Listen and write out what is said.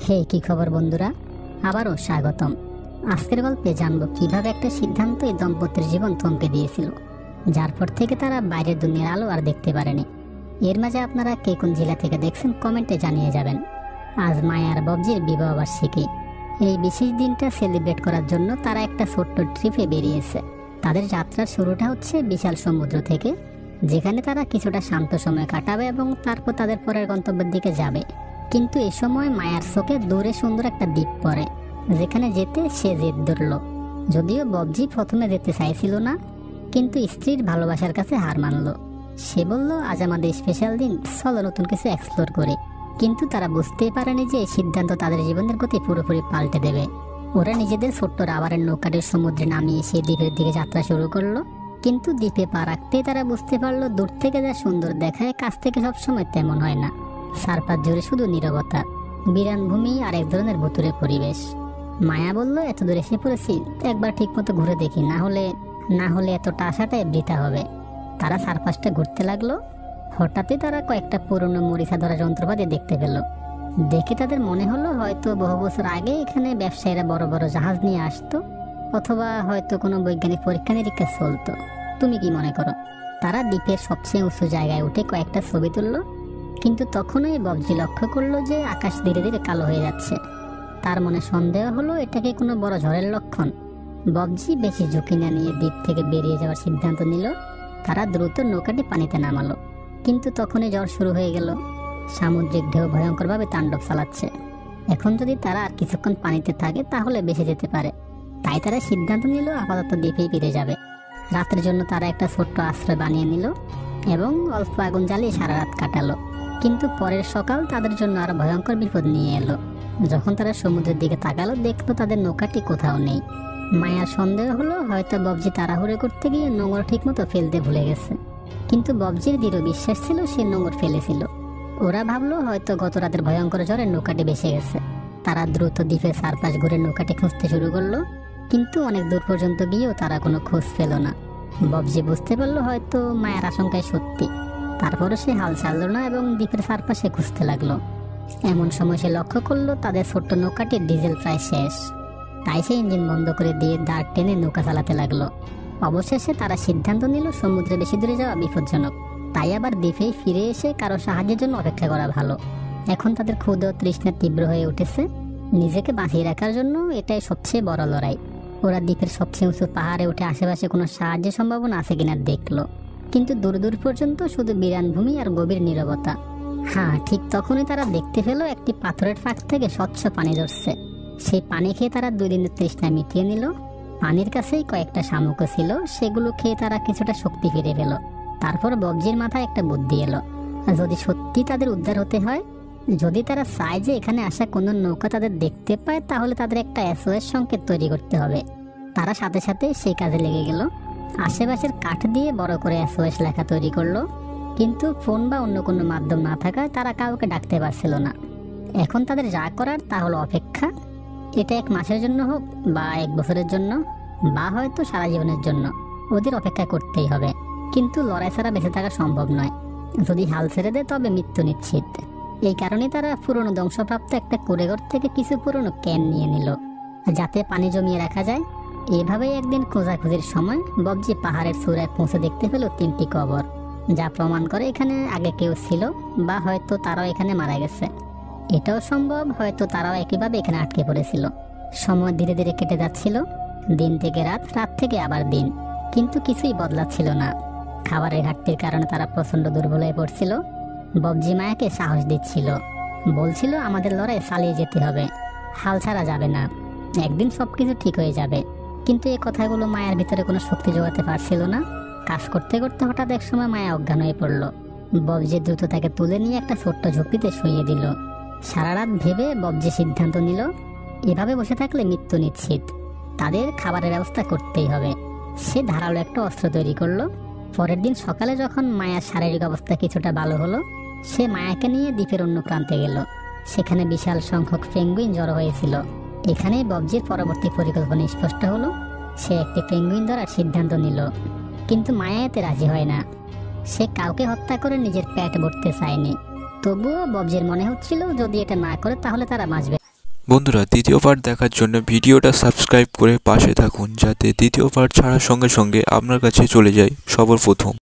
হে কি খবর বন্ধুরা, আবারও স্বাগতম। আজকের গল্পে জানবো কিভাবে একটা সিদ্ধান্ত এই দম্পতির জীবন থমকে দিয়েছিল, যার পর থেকে তারা বাইরের দুনিয়ার আলো আর দেখতে পারেনি। এর মাঝে আপনারা কে কোন জেলা থেকে দেখছেন কমেন্টে জানিয়ে যাবেন। আজ মায়া আর ববজির বিবাহ বার্ষিকী। এই বিশেষ দিনটা সেলিব্রেট করার জন্য তারা একটা ছোট্ট ট্রিপে বেরিয়েছে। তাদের যাত্রার শুরুটা হচ্ছে বিশাল সমুদ্র থেকে, যেখানে তারা কিছুটা শান্ত সময় কাটাবে এবং তারপর তাদের পরের গন্তব্যের দিকে যাবে। কিন্তু এই সময় মায়ার চোখে দূরে সুন্দর একটা দ্বীপ পড়ে, যেখানে যেতে সে জেদ ধরল। যদিও ববজি প্রথমে যেতে চাইছিল না, কিন্তু স্ত্রীর ভালোবাসার কাছে হার মানল। সে বলল, আজ আমাদের স্পেশাল দিন, চলো নতুন কিছু এক্সপ্লোর করে। কিন্তু তারা বুঝতেই পারেনি যে এই সিদ্ধান্ত তাদের জীবনের গতি পুরোপুরি পাল্টে দেবে। ওরা নিজেদের ছোট্ট রাবারের নৌকাটি সমুদ্রে নামিয়ে সেই দ্বীপের দিকে যাত্রা শুরু করলো। কিন্তু দ্বীপে পা রাখতেই তারা বুঝতে পারলো, দূর থেকে যা সুন্দর দেখায় কাছ থেকে সবসময় তেমন হয় না। চারপাশ জুড়ে শুধু নীরবতা, বিরান ভূমি আর এক ধরনের ভুতুরে পরিবেশ। মায়া বলল, এত দূরে এসে পড়েছি, একবার ঠিক মতো ঘুরে দেখি, না হলে এতটা আশাটাই বৃথা হবে। তারা চারপাশটা ঘুরতে লাগলো। হঠাৎই তারা কয়েকটা পুরনো মরিচা ধরা যন্ত্রপাতি দেখতে পেল। দেখে তাদের মনে হলো হয়তো বহু বছর আগে এখানে ব্যবসায়ীরা বড় বড় জাহাজ নিয়ে আসতো, অথবা হয়তো কোনো বৈজ্ঞানিক পরীক্ষা নিরীক্ষা চলতো। তুমি কি মনে করো? তারা দ্বীপের সবচেয়ে উঁচু জায়গায় উঠে কয়েকটা ছবি তুললো। কিন্তু তখনই ববজি লক্ষ্য করলো যে আকাশ ধীরে ধীরে কালো হয়ে যাচ্ছে। তার মনে সন্দেহ হলো, এটা কি কোনো বড় ঝড়ের লক্ষণ? ববজি বেশি ঝুঁকি না নিয়ে দ্বীপ থেকে বেরিয়ে যাওয়ার সিদ্ধান্ত নিল। তারা দ্রুত নৌকাটি পানিতে নামালো। কিন্তু তখনই ঝড় শুরু হয়ে গেল। সামুদ্রিক ঢেউ ভয়ঙ্করভাবে তাণ্ডব চালাচ্ছে। এখন যদি তারা আর কিছুক্ষণ পানিতে থাকে তাহলে বেঁচে যেতে পারে। তাই তারা সিদ্ধান্ত নিল আপাতত দ্বীপেই ফিরে যাবে। রাতের জন্য তারা একটা ছোট্ট আশ্রয় বানিয়ে নিল এবং অল্প আগুন জ্বালিয়ে সারা রাত কাটালো। কিন্তু পরের সকাল তাদের জন্য আরো ভয়ঙ্কর বিপদ নিয়ে এলো। যখন তারা সমুদ্রের দিকে তাকালো, দেখলো তাদের নৌকাটি কোথাও নেই। মায়ার সন্দেহ হলো হয়তো ববজি তাড়াহুড়ো করতে গিয়ে নোঙর ঠিক মতো ফেলতে ভুলে গেছে। কিন্তু ববজির দৃঢ় বিশ্বাস ছিল সে নোঙর ফেলেছিল। ওরা ভাবলো হয়তো গত রাতের ভয়ঙ্কর ঝড়ে নৌকাটি ভেসে গেছে। তারা দ্রুত দ্বীপের চারপাশ ঘুরে নৌকাটি খুঁজতে শুরু করলো। কিন্তু অনেক দূর পর্যন্ত গিয়েও তারা কোনো খোঁজ পেল না। ববজি বুঝতে পারলো হয়তো মায়ের আশঙ্কায় সত্যি। তারপরে সে হাল ছাড়লো না এবং দ্বীপের চারপাশে খুঁজতে লাগলো। এমন সময় সে লক্ষ্য করলো তাদের ছোট্ট নৌকাটির ডিজেল প্রায় শেষ। তাই সে ইঞ্জিন বন্ধ করে দিয়ে দাঁড় টেনে নৌকা চালাতে লাগলো। অবশেষে তারা সিদ্ধান্ত নিল সমুদ্রে বেশি দূরে যাওয়া বিপজ্জনক। তাই আবার দ্বীপে ফিরে এসে কারো সাহায্যের জন্য অপেক্ষা করা ভালো। এখন তাদের ক্ষুধা ও তৃষ্ণা তীব্র হয়ে উঠেছে। নিজেকে বাঁচিয়ে রাখার জন্য এটাই সবচেয়ে বড় লড়াই। ওরা দ্বীপের সবচেয়ে উঁচু পাহাড়ে উঠে আশেপাশে কোনো সাহায্যের সম্ভাবনা আছে কিনা দেখলো। কিন্তু দূর দূর পর্যন্ত শুধু বিরান ভূমি আর গভীর নীরবতা। হ্যাঁ, ঠিক তখনই তারা দেখতে পেল একটি পাথরের ফাঁক থেকে স্বচ্ছ পানি ঝরছে। সেই পানি খেয়ে তারা 2 দিনের তৃষ্ণা মিটিয়ে নিল। পানির কাছেই কয়েকটা শামুকও ছিল, সেগুলো খেয়ে তারা কিছুটা শক্তি ফিরে পেল। তারপর ববজির মাথায় একটা বুদ্ধি এলো। যদি সত্যি তাদের উদ্ধার হতে হয়, যদি তারা চায় যে এখানে আসা কোনো নৌকা তাদের দেখতে পায়, তাহলে তাদের একটা SOS সংকেত তৈরি করতে হবে। তারা সাথে সাথে সেই কাজে লেগে গেল। আশেপাশের কাঠ দিয়ে বড় করে SOS লেখা তৈরি করলো। কিন্তু ফোন বা অন্য কোনো মাধ্যম না থাকায় তারা কাউকে ডাকতে পারছিল না। এখন তাদের যা করার তা হলো অপেক্ষা। এটা 1 মাসের জন্য হোক বা 1 বছরের জন্য বা হয়তো সারা জীবনের জন্য, ওদের অপেক্ষা করতেই হবে। কিন্তু লড়াই ছাড়া বেঁচে থাকা সম্ভব নয়। যদি হাল ছেড়ে দেয় তবে মৃত্যু নিশ্চিত। এই কারণে তারা পুরনো ধ্বংসপ্রাপ্ত একটা কুঁড়েঘর থেকে কিছু পুরনো ক্যান নিয়ে নিল, যাতে পানি জমিয়ে রাখা যায়। এভাবেই একদিন খোঁজাখুঁজির সময় ববজি পাহাড়ের চূড়ায় পৌঁছে দেখতে পেল 3টি কবর, যা প্রমাণ করে এখানে আগে কেউ ছিল বা হয়তো তারাও এখানে মারা গেছে। এটাও সম্ভব হয়তো তারাও একইভাবে এখানে আটকে পড়েছিল। সময় ধীরে ধীরে কেটে যাচ্ছিল, দিন থেকে রাত, রাত থেকে আবার দিন, কিন্তু কিছুই বদলাচ্ছিল না। খাবারের ঘাটতির কারণে তারা প্রচন্ড দুর্বল হয়ে পড়ছিল। ববজি মায়াকে সাহস দিচ্ছিল, বলছিল আমাদের লড়াই চালিয়ে যেতে হবে, হাল ছাড়া যাবে না, একদিন সবকিছু ঠিক হয়ে যাবে। কিন্তু এই কথাগুলো মায়ের ভিতরে কোনো শক্তি জোগাতে পারছিল না। কাজ করতে করতে হঠাৎ এক সময় মায়া অজ্ঞান হয়ে পড়লো। ববজি দ্রুত তাকে তুলে নিয়ে একটা ছোট্ট ঝুঁকিতে শুইয়ে দিল। সারা রাত ভেবে ববজি সিদ্ধান্ত নিল, এভাবে বসে থাকলে মৃত্যু নিশ্চিত, তাদের খাবারের ব্যবস্থা করতেই হবে। সে ধারালো একটা অস্ত্র তৈরি করলো। পরের দিন সকালে যখন মায়ার শারীরিক অবস্থা কিছুটা ভালো হলো, সে মায়াকে নিয়ে দ্বীপের অন্য প্রান্তে গেল। সেখানে বিশাল সংখ্যক পেঙ্গুইন জড়ো হয়েছিল। এখানেই ববজির পরবর্তী পরিকল্পনা স্পষ্ট হলো। সে একটি পেঙ্গুইন ধরার সিদ্ধান্ত নিল, কিন্তু মায়া এতে রাজি হয় না। সে কাউকে হত্যা করে নিজের পেট ভরতে চায়নি। তবুও ববজির মনে হচ্ছিল যদি এটা না করে তাহলে তারা বাঁচবে। বন্ধুরা, দ্বিতীয় পার্ট দেখার জন্য ভিডিওটা সাবস্ক্রাইব করে পাশে থাকুন, যাতে দ্বিতীয় পার্ট ছাড়ার সঙ্গে সঙ্গে আপনার কাছে চলে যায় সবার প্রথম।